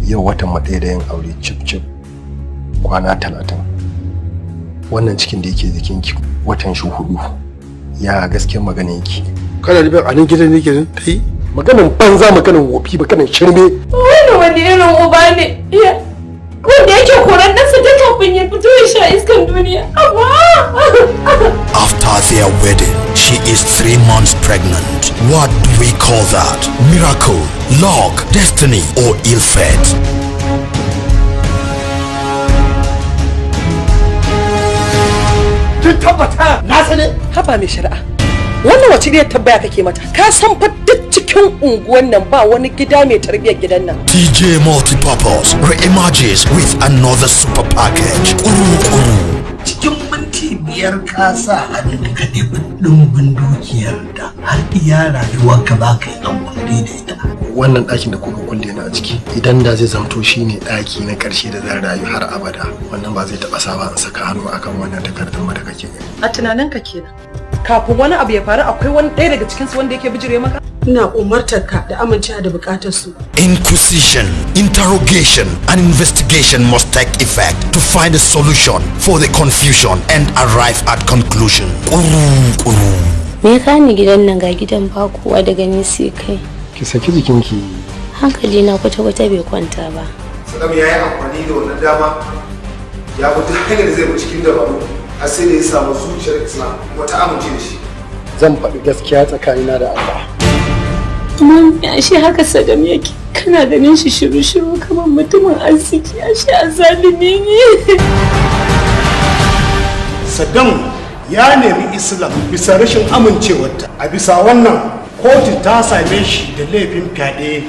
yau watan mu ɗaya da yin aure cip kwana 30. Wannan cikin da yake jikinki watan shi 4. Ya gaskiyar magana yake. Kana da a nan gidan ne ke kai? Maganin banza, maganin wofi, maganin shirme. Wani irin uba ne? Wanda yake koran ɗansa ta kafin ya fito ya sha iskan duniya. After their wedding, she is 3 months pregnant. What do we call that? Miracle, luck, destiny, or ill fate? Kin tabbata na sani? Haba mai shari'a. Wannan wace ne tabbaya kake mata? Ka san fa duk cikin unguwan nan ba wani gida mai tarbiyyar gidan nan. TJ Multipurpose re-emerges with another super package. Kuru. Cikin minti 5 ka sa hannun ka ɗebi ɗumbin dukiyar da har iya rayuwarka ba ka yi amfani da ita. Wannan ɗakin da kuka kulle na a ciki, idan da zai zamto shine ɗaki na ƙarshe da zan rayu har abada, wannan ba zai taɓa sawa in saka hannu akan wannan takardar ba da kake gani. A tunaninka kenan. Kafin wani abu ya faru akwai wani ɗaya daga cikinsu wanda yake bijire maka? Ina umartar ka da amincewa da bukatar su. Inquisition, interrogation, and investigation must take effect to find a solution for the confusion and arrive at conclusion. Kuru. Me ka ni gidan nan, ga gidan ba kowa daga ni sai kai. Ki saki jikinki. Hankali na kwata-kwata bai kwanta ba. Sadam ya yi amfani da wannan dama ya bi duk hanyar da zai bi cikin dabaru har sai da ya samu zuciyar Islam kuma ta amince da shi. Zan faɗi gaskiya tsakanina da Allah. Ashe haka Sadam yake, kana ganin shi shiru-shiru kamar mutumin arziki, ashe azalimi ne. Saddam ya nemi Islam bisa rashin amincewarta. A bisa wannan kotu ta same shi da laifin fyaɗe.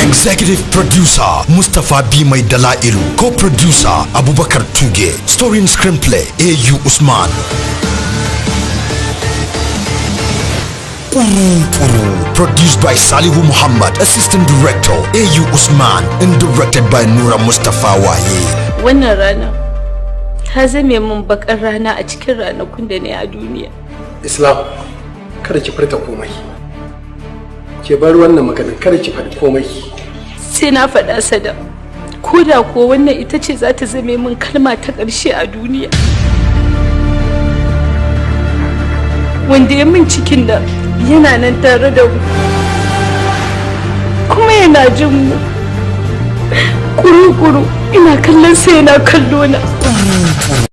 Executive producer Mustapha B. Mai Dalailu, co-producer Abubakar Tuge, story and screenplay A.U. Usman. Kuru, produced by Salihu Muhammad, assistant director A.U. Usman, and directed by Nura Mustafa Waye. Wannan rana ta zame min bakar rana a cikin ranakun da ne a duniya. Islam, kada ki furta komai. Ke bar wannan magana, kada ki faɗi komai. Sai na faɗa Sadam, ko da ko wannan ita ce za ta zame min kalma ta ƙarshe a duniya. Wanda ya min cikin da yana nan tare da mu kuma yana jin mu kuru ina kallon sai yana kallo na.